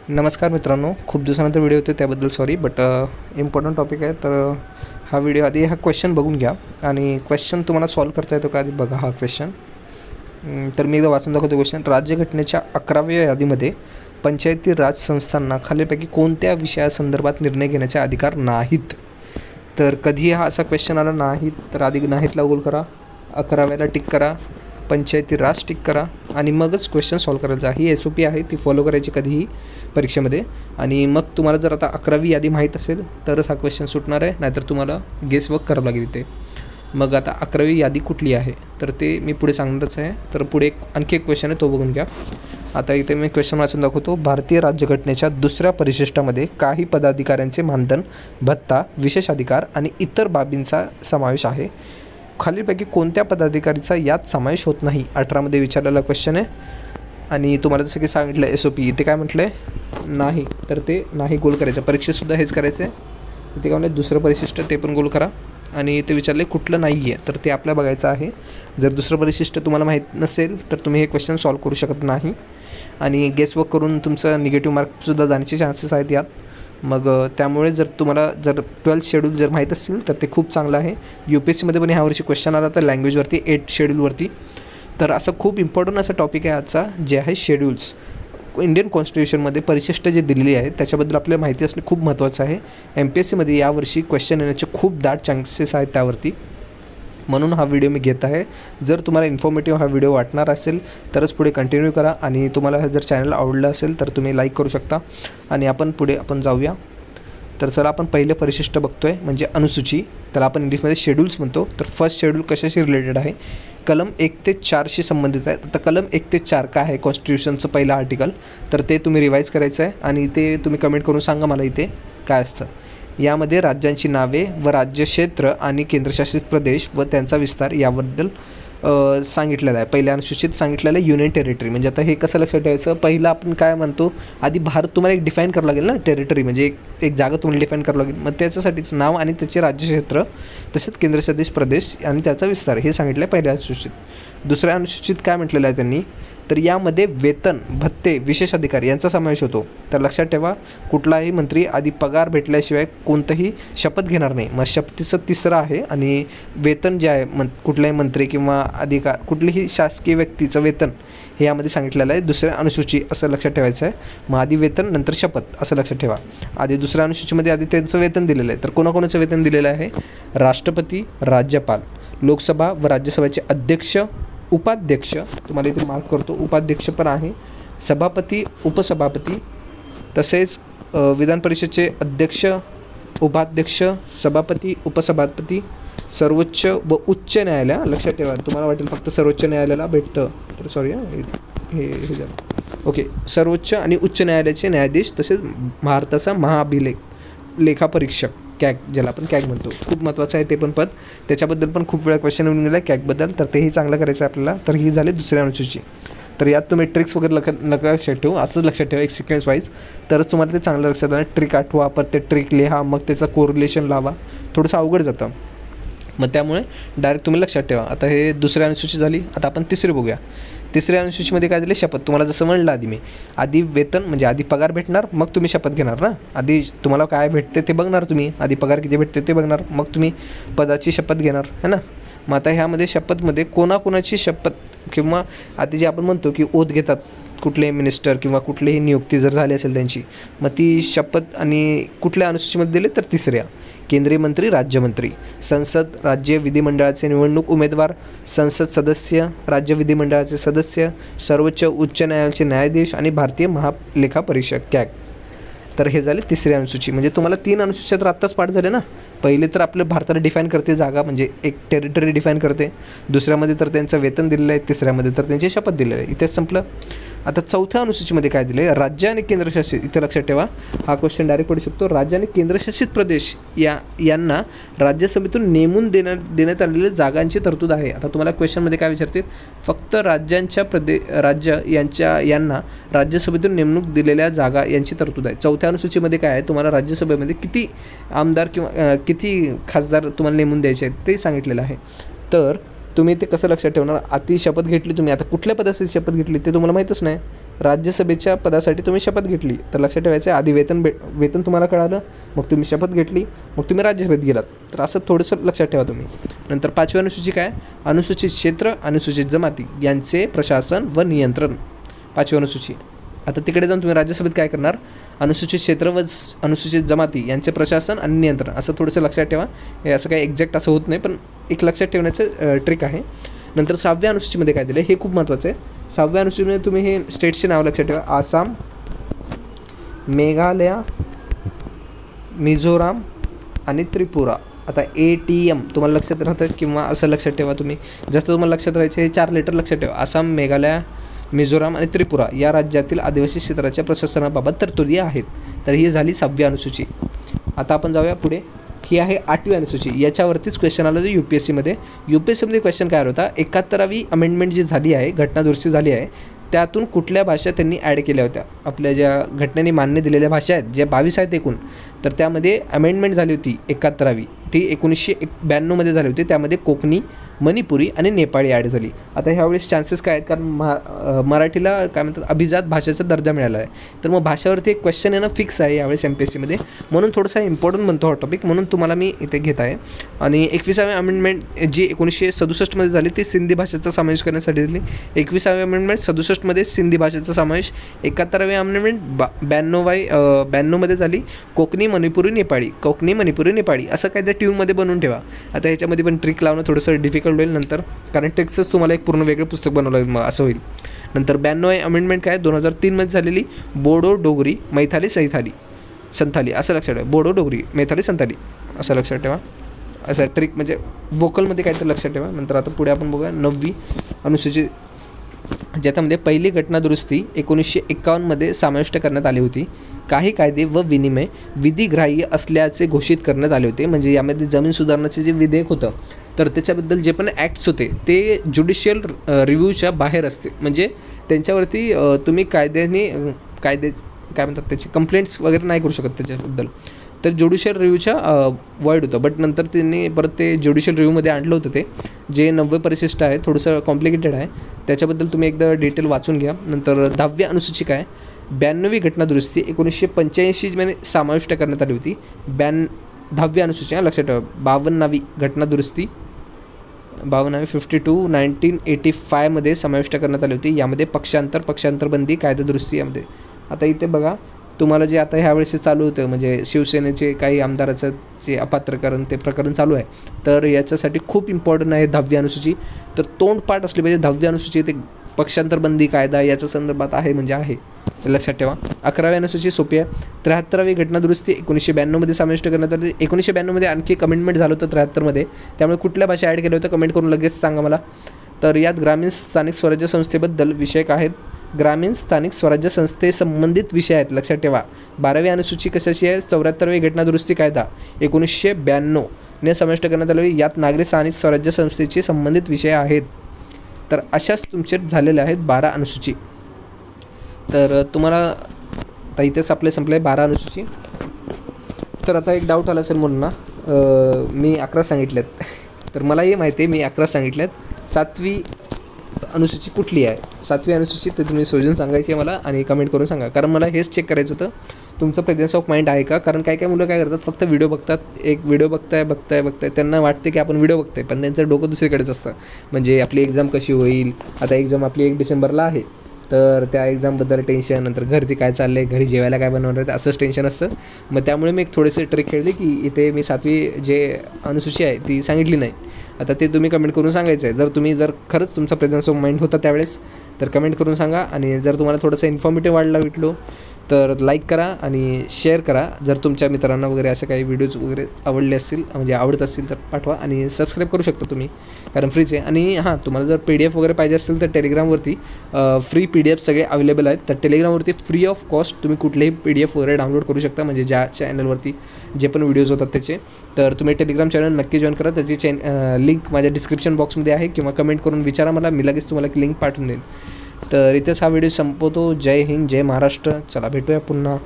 नमस्कार मित्रांनो, खूप दिवसानंतर व्हिडिओ होते त्याबद्दल सॉरी, बट इम्पॉर्टंट टॉपिक आहे. तर हा व्हिडिओ आधी हा क्वेश्चन बघून घ्या आणि क्वेश्चन तुम्हाला सॉल्व करता येतो का आधी बघा हा क्वेश्चन. तर मी एकदा वाचून दाखवतो क्वेश्चन. राज्यघटनेच्या 11व्या यादीमध्ये पंचायती राज संस्थांना खालीलपैकी कोणत्या विषयासंदर्भात निर्णय घेण्याचे अधिकार नाहीत. तर कधी हा असा क्वेश्चन आला नाहीत तर आधी नाहीतला गोल करा, 11व्याला टिक करा, पंचायती राज टिक करा आणि मगच क्वेश्चन सॉल्व करायचा. ही SOP आहे, ती फॉलो करायची कधीही परीक्षेमध्ये. आणि मग तुम्हाला जर आता 11वी यादी माहीत असेल तरच हा क्वेश्चन सुटणार आहे, नाहीतर तुम्हाला गेस वर्क करावं लागेल इथे. मग आता 11वी यादी कुठली आहे तर ते मी पुढे सांगणारच आहे. तर पुढे आणखी एक क्वेश्चन आहे, तो बघून घ्या. आता इथे मी क्वेश्चन वाचून दाखवतो. भारतीय राज्यघटनेच्या 2ऱ्या परिशिष्टामध्ये काही पदाधिकाऱ्यांचे मानधन, भत्ता, विशेष अधिकार आणि इतर बाबींचा समावेश आहे. खालीलपैकी कोणत्या पदाधिकारीचा यात समावेश होत नाही. 18मध्ये विचारलेला क्वेश्चन आहे आणि तुम्हाला जसं की सांगितलं SOP इथे काय म्हटलं आहे नाही, तर ते नाही गोल करायचं. परीक्षेतसुद्धा हेच करायचं आहे. इथे काय म्हणलं 2रं परिशिष्ट ते पण गोल करा आणि ते विचारले कुठलं नाही आहे तर ते आपल्याला बघायचं आहे. जर 2रं परिशिष्ट तुम्हाला माहीत नसेल तर तुम्ही हे क्वेश्चन सॉल्व करू शकत नाही आणि गेस वर्क करून तुमचं निगेटिव्ह मार्कसुद्धा जाण्याचे चान्सेस आहेत यात. मग त्यामुळे जर तुम्हाला 12th शेड्यूल जर माहीत असेल तर ते खूप चांगलं आहे. UPSCमध्ये पण ह्यावर्षी क्वेश्चन आला तर लँग्वेजवरती 8 शेड्यूलवरती. तर असं खूप इम्पॉर्टंट असा टॉपिक आहे आजचा, जे आहे शेड्यूल्स. इंडियन कॉन्स्टिट्यूशनमध्ये परिशिष्ट जे दिलेली आहे त्याच्याबद्दल आपल्याला माहिती असणे खूप महत्त्वाचं आहे. MPSCमध्ये यावर्षी क्वेश्चन येण्याचे खूप दाट चान्सेस आहेत त्यावरती, म्हणून हा व्हिडिओ मी घेत आहे. जर तुम्हाला इन्फॉर्मेटिव्ह हा व्हिडिओ वाटणार असेल तरच पुढे कंटिन्यू करा आणि तुम्हाला जर चॅनल आवडलं असेल तर तुम्ही लाईक करू शकता. आणि आपण जाऊया. तर चला आपण पहिलं परिशिष्ट बघतो आहे, म्हणजे अनुसूची. त्याला आपण इंग्लिशमध्ये शेड्यूल्स म्हणतो. तर फर्स्ट शेड्यूल कशाशी रिलेटेड आहे, कलम 1 ते 4शी संबंधित आहे. आता कलम 1 ते 4 काय आहे कॉन्स्टिट्यूशनचं पहिलं आर्टिकल, तर ते तुम्ही रिवाईज करायचं आहे आणि ते तुम्ही कमेंट करून सांगा मला इथे काय असतं. यामध्ये राज्यांची नावे व राज्यक्षेत्र आणि केंद्रशासित प्रदेश व त्यांचा विस्तार याबद्दल सांगितलेलं आहे. पहिल्या अनुसूचित सांगितलेलं आहे युनियन टेरिटरी. म्हणजे आता हे कसं लक्षात ठेवायचं, पहिलं आपण काय म्हणतो आधी भारत तुम्हाला एक डिफाईन करावं लागेल ना, टेरिटरी म्हणजे एक जागा तुम्हाला डिफाईन करावं लागेल. मग त्याच्यासाठीचं नाव आणि त्याचे राज्यक्षेत्र तसेच केंद्रशासित प्रदेश आणि त्याचा विस्तार हे सांगितलं आहे पहिल्या अनुसूचित. 2ऱ्या अनुसूचित काय म्हटलेलं आहे त्यांनी, तर यामध्ये वेतन, भत्ते, विशेष अधिकार यांचा समावेश होतो. तर लक्षात ठेवा, कुठलाही मंत्री आधी पगार भेटल्याशिवाय कोणतंही शपथ घेणार नाही. मग शपथीचं 3रं आहे. आणि वेतन जे आहे कुठलाही मंत्री किंवा अधिकार कुठलीही शासकीय व्यक्तीचं वेतन हे यामध्ये सांगितलेलं आहे 2ऱ्या अनुसूची, असं लक्षात ठेवायचं आहे. मग आधी वेतन नंतर शपथ असं लक्षात ठेवा. आधी 2ऱ्या अनुसूचीमध्ये आधी त्यांचं वेतन दिलेलं आहे. तर कोणाकोणाचं वेतन दिलेलं आहे, राष्ट्रपती, राज्यपाल, लोकसभा व राज्यसभेचे अध्यक्ष, उपाध्यक्ष, तुम्हाला इथे मार्क करतो उपाध्यक्ष पण आहे, सभापती, उपसभापती, तसेच विधान परिषदेचे अध्यक्ष, उपाध्यक्ष, सभापती, उपसभापती, सर्वोच्च व उच्च न्यायालय. लक्षात ठेवा, तुम्हाला वाटेल फक्त सर्वोच्च न्यायालयाला भेटतं, तर सॉरी हे झालं. ओके, सर्वोच्च आणि उच्च न्यायालयाचे न्यायाधीश, तसेच भारताचा लेखापरीक्षक, कॅग ज्याला आपण कॅग म्हणतो. खूप महत्त्वाचं आहे ते पण पद, त्याच्याबद्दल पण खूप वेळा क्वेश्चन येऊन गेला कॅगबद्दल, तर तेही चांगलं करायचं आहे आपल्याला. तर ही झाली 2ऱ्या अनुसूची. तर यात तुम्ही ट्रिक्स वगैरे नका लक्षात ठेवू, असंच लक्षात ठेवा एक सिक्वेन्स वाईज, तरच तुम्हाला ते चांगलं लक्षात येणार. ट्रिक आठवा, परत ते ट्रिक लिहा, मग त्याचं कोरिलेशन लावा, थोडंसं अवघड जातं. मग त्यामुळे डायरेक्ट तुम्ही लक्षात ठेवा. आता हे 2ऱ्या अनुसूची झाली. आता आपण 3री बघूया. 3ऱ्या अनुसूचीमध्ये काय दिले, शपथ. तुम्हाला जसं म्हणलं आधी मी, आधी वेतन म्हणजे आधी पगार भेटणार, मग तुम्ही शपथ घेणार ना. आधी तुम्हाला काय भेटते ते बघणार तुम्ही, आधी पगार किती भेटते ते बघणार, मग तुम्ही पदाची शपथ घेणार है ना. मग आता ह्यामध्ये शपथमध्ये कोणाकोणाची शपथ, किंवा आधी जे आपण म्हणतो की ओथ घेतात कुठलेही मिनिस्टर किंवा कुठलीही नियुक्ती जर झाली असेल त्यांची, मग ती शपथ आणि कुठल्या अनुसूचीमध्ये दिले तर 3ऱ्या. केंद्रीय मंत्री, राज्यमंत्री, संसद, राज्य विधिमंडळाचे निवडणूक उमेदवार, संसद सदस्य, राज्य विधिमंडळाचे सदस्य, सर्वोच्च उच्च न्यायालयाचे न्यायाधीश आणि भारतीय महालेखापरीक्षक कॅग. तर हे झाले 3री अनुसूची. म्हणजे तुम्हाला 3 अनुसूच्या तर आत्ताच पाठ झाले ना. पहिले तर आपलं भारताला डिफाईन करते जागा, म्हणजे एक टेरिटरी डिफाईन करते. 2ऱ्यामध्ये तर त्यांचं वेतन दिलेलं आहे. 3ऱ्यामध्ये तर त्यांची शपथ दिलेलं आहे. इथेच संपलं. आता 4थ्या अनुसूचीमध्ये काय दिले, राज्य आणि केंद्रशासित. इथे लक्षात ठेवा, हा क्वेश्चन डायरेक्ट पडू शकतो. राज्य आणि केंद्रशासित प्रदेश यांना राज्यसभेतून नेमून देण्यात आलेल्या जागांची तरतूद आहे. आता तुम्हाला क्वेश्चनमध्ये काय विचारतील, फक्त राज्यांच्या राज्य यांना राज्यसभेतून नेमणूक दिलेल्या जागा यांची तरतूद आहे. 4थ्या अनुसूचीमध्ये काय आहे, तुम्हाला राज्यसभेमध्ये किती आमदार किंवा किती खासदार तुम्हाला नेमून द्यायचे आहेत ते सांगितलेलं आहे. तर तुम्ही ते कसं लक्षात ठेवणार? आधी शपथ घेतली तुम्ही, आता कुठल्या पदासाठी शपथ घेतली ते तुम्हाला माहीतच नाही. राज्यसभेच्या पदासाठी तुम्ही शपथ घेतली, तर लक्षात ठेवायचं आधी वेतन तुम्हाला कळालं, मग तुम्ही शपथ घेतली, मग तुम्ही राज्यसभेत गेलात. तर असं थोडंसं लक्षात ठेवा तुम्ही. नंतर 5वी अनुसूची काय? अनुसूचित क्षेत्र, अनुसूचित जमाती यांचे प्रशासन व नियंत्रण. 5वी अनुसूची. आता तिकडे जाऊन तुम्ही राज्यसभेत काय करणार? अनुसूचित क्षेत्र व अनुसूचित जमाती यांचे प्रशासन आणि नियंत्रण, असं थोडंसं लक्षात ठेवा. हे असं काही एक्झॅक्ट असं होत नाही, पण एक लक्षात ठेवण्याचं ट्रिक आहे. नंतर 6व्या अनुसूचीमध्ये काय दिलं हे खूप महत्त्वाचं आहे. 6व्या अनुसूचीमध्ये तुम्ही हे स्टेट्सचे नाव लक्षात ठेवा. आसाम, मेघालय, मिझोराम आणि त्रिपुरा. आता ATM तुम्हाला लक्षात राहतं किंवा असं लक्षात ठेवा तुम्ही, जसं तुम्हाला लक्षात राहायचं हे 4 लेटर लक्षात ठेवा. आसाम, मेघालय, मिझोराम आणि त्रिपुरा या राज्यातील आदिवासी क्षेत्राच्या प्रशासनाबाबत तरतुदी आहेत. तर ही झाली 6वी अनुसूची. आता आपण जाऊया पुढे. ही आहे 8वी अनुसूची. याच्यावरतीच क्वेश्चन आलं जो UPSCमध्ये. UPSCमध्ये क्वेश्चन काय होता? 71वी अमेंडमेंट जी झाली आहे, घटनादुरुस्ती झाली आहे, त्यातून कुठल्या भाषा त्यांनी ॲड केल्या होत्या? आपल्या ज्या घटनेने मान्य दिलेल्या भाषा आहेत, ज्या 22 आहेत एकूण, तर त्यामध्ये अमेंडमेंट झाली होती 71वी, ती 1992मध्ये झाली होती. त्यामध्ये कोकणी, मणिपुरी आणि नेपाळी ॲड झाली. आता ह्यावेळेस चान्सेस काय आहेत? कारण मराठीला काय म्हणतात अभिजात भाषेचा दर्जा मिळाला आहे, तर मग भाषेवरती एक क्वेश्चन येणं फिक्स आहे यावेळेस MPSCमध्ये, म्हणून थोडासा इम्पॉर्टंट बनतो हा टॉपिक, म्हणून तुम्हाला मी इथे घेत आहे. आणि 21वी अमेंडमेंट जी 1967मध्ये झाली ती सिंधी भाषेचा समावेश करण्यासाठी दिली. 21वी अमेंडमेंट 67मध्ये सिंधी भाषेचा समावेश. 71वी अमेंडमेंट 92मध्ये झाली कोकणी, मणिपुरी, नेपाळी. कोकणी, मणिपुरी, नेपाळी असं काहीतरी ट्यूनमध्ये बनवून ठेवा. आता ह्याच्यामध्ये पण ट्रिक लावणं थोडंसं डिफिकल्ट होईल नंतर, कारण ट्रिक्सच तुम्हाला एक पूर्ण वेगळं पुस्तक बनवलं लागेल मग असं होईल. नंतर 92वी अमेंडमेंट काय? 2003मध्ये झालेली. बोडो, डोगरी, मैथाली, संथाली असं लक्षात ठेवा. बोडो, डोगरी, मैथाली, संथाली असं लक्षात ठेवा. असं ट्रिक म्हणजे वोकलमध्ये काहीतरी लक्षात ठेवा. नंतर आता पुढे आपण बघूया 9वी अनुसूची, ज्याच्यामध्ये पहिली घटना दुरुस्ती 1951मध्ये समाविष्ट करण्यात आली होती. काही कायदे व विनिमय विधिग्राह्य असल्याचे घोषित करण्यात आले होते. म्हणजे यामध्ये जमीन सुधारणाचे जे विधेयक होतं, तर त्याच्याबद्दल जे पण ॲक्ट्स होते ते ज्युडिशियल रिव्ह्यूच्या बाहेर असते. म्हणजे त्यांच्यावरती तुम्ही काय म्हणतात त्याचे कंप्लेंट्स वगैरे नाही करू शकत त्याच्याबद्दल. तर ज्युडिशियल रिव्ह्यूच्या वॉइड होतं. बट नंतर त्यांनी परत ते ज्युडिशियल रिव्ह्यूमध्ये आणलं होतं. ते जे 90 परिशिष्ट आहे, थोडंसं कॉम्प्लिकेटेड आहे, त्याच्याबद्दल तुम्ही एकदा डिटेल वाचून घ्या. नंतर 10वी अनुसूची काय? 92वी घटना दुरुस्ती 1985मध्ये समाविष्ट करण्यात आली होती. 10वी अनुसूची लक्षात ठेवा. 52वी घटना दुरुस्ती 52 1985मध्ये समाविष्ट करण्यात आली होती. यामध्ये पक्षांतरबंदी कायदा दुरुस्ती यामध्ये. आता इथे बघा तुम्हाला जे आता ह्यावेळेस चालू होतं, म्हणजे शिवसेनेचे काही आमदाराचं जे अपात्रकरण ते प्रकरण चालू आहे, तर याच्यासाठी खूप इम्पॉर्टंट आहे 10वी अनुसूची. तर तोंडपाठ असली पाहिजे 10वी अनुसूची. ते पक्षांतरबंदी कायदा याच्या संदर्भात आहे म्हणजे आहे, ते लक्षात ठेवा. 11वी अनुसूची सोपी आहे. 73वी घटना दुरुस्ती 1992मध्ये समाविष्ट करण्यात आली. 1992मध्ये आणखी एक अमेंडमेंट झालं होतं 73मध्ये. त्यामुळे कुठल्या भाषा ॲड केल्या होत्या कमेंट करून लगेच सांगा मला. तर यात ग्रामीण स्थानिक स्वराज्य संस्थेबद्दल विषयक आहेत. ग्रामीण स्थानिक स्वराज्य संस्थे संबंधित विषय आहेत, लक्षात ठेवा. 12वी अनुसूची कशाची आहे? 74वी घटना दुरुस्ती कायदा 1992ने समाविष्ट करण्यात आली. यात नागरी स्थानिक स्वराज्य संस्थेचे संबंधित विषय आहेत. तर अशाच तुमचे झालेले आहेत 12 अनुसूची. तर तुम्हाला आता इथेच आपले संपले 12 अनुसूची. तर आता एक डाऊट आला असेल मुलांना, मी 11 सांगितल्यात, तर मलाही माहिती आहे मी 11 सांगितल्यात. 7वी अनुसूची कुठली आहे? 7वी अनुसूची तर तुम्ही सोजून सांगायची आहे मला आणि कमेंट करून सांगा, कारण मला हेच चेक करायचं होतं तुमचं प्रेझेन्स ऑफ माइंड आहे का. कारण काही मुलं काय करतात, फक्त व्हिडिओ बघतात, एक व्हिडिओ बघताय त्यांना वाटते की आपण व्हिडिओ बघतोय, पण त्यांचं डोकं दुसरीकडेच असतं. म्हणजे आपली एक्झाम कशी होईल, आता एक्झाम आपली 1 डिसेंबरला आहे, तर त्या एक्झामबद्दल टेन्शन, नंतर घरती काय चाललं आहे, घरी जेवायला काय बनवणार आहे, असंच टेन्शन असतं. मग त्यामुळे मी एक थोडेसे ट्रिक खेळले की इथे मी 7वी जे अनुसूची आहे ती सांगितली नाही. आता ते तुम्ही कमेंट करून सांगायचं आहे. जर खरंच तुमचा प्रेझेन्स ऑफ माइंड होता त्यावेळेस तर कमेंट करून सांगा. आणि जर तुम्हाला थोडंसं इन्फॉर्मेटिव्ह वाटलो तर लाईक करा आणि शेअर करा. जर तुमच्या मित्रांना वगैरे असे काही व्हिडिओज वगैरे आवडले असतील, म्हणजे आवडत असतील तर पाठवा. आणि सबस्क्राईब करू शकता तुम्ही, कारण फ्रीच आहे. आणि हां, तुम्हाला जर PDF वगैरे पाहिजे असतील तर टेलिग्रामवरती फ्री PDF सगळे अवेलेबल आहेत. तर टेलिग्रामवरती फ्री ऑफ कॉस्ट तुम्ही कुठलेही PDF वगैरे डाउनलोड करू शकता, म्हणजे ज्या चॅनलवरती जे पण व्हिडिओज होतात त्याचे. तर तुम्ही टेलिग्राम चॅनल नक्की जॉईन करा. त्याची लिंक माझ्या डिस्क्रिप्शन बॉक्समध्ये आहे, किंवा कमेंट करून विचारा मला, मी लगेच तुम्हाला लिंक पाठवून देईन. तर इथेच हा व्हिडिओ संपवतो. जय हिंद, जय महाराष्ट्र. चला भेटूया पुन्हा.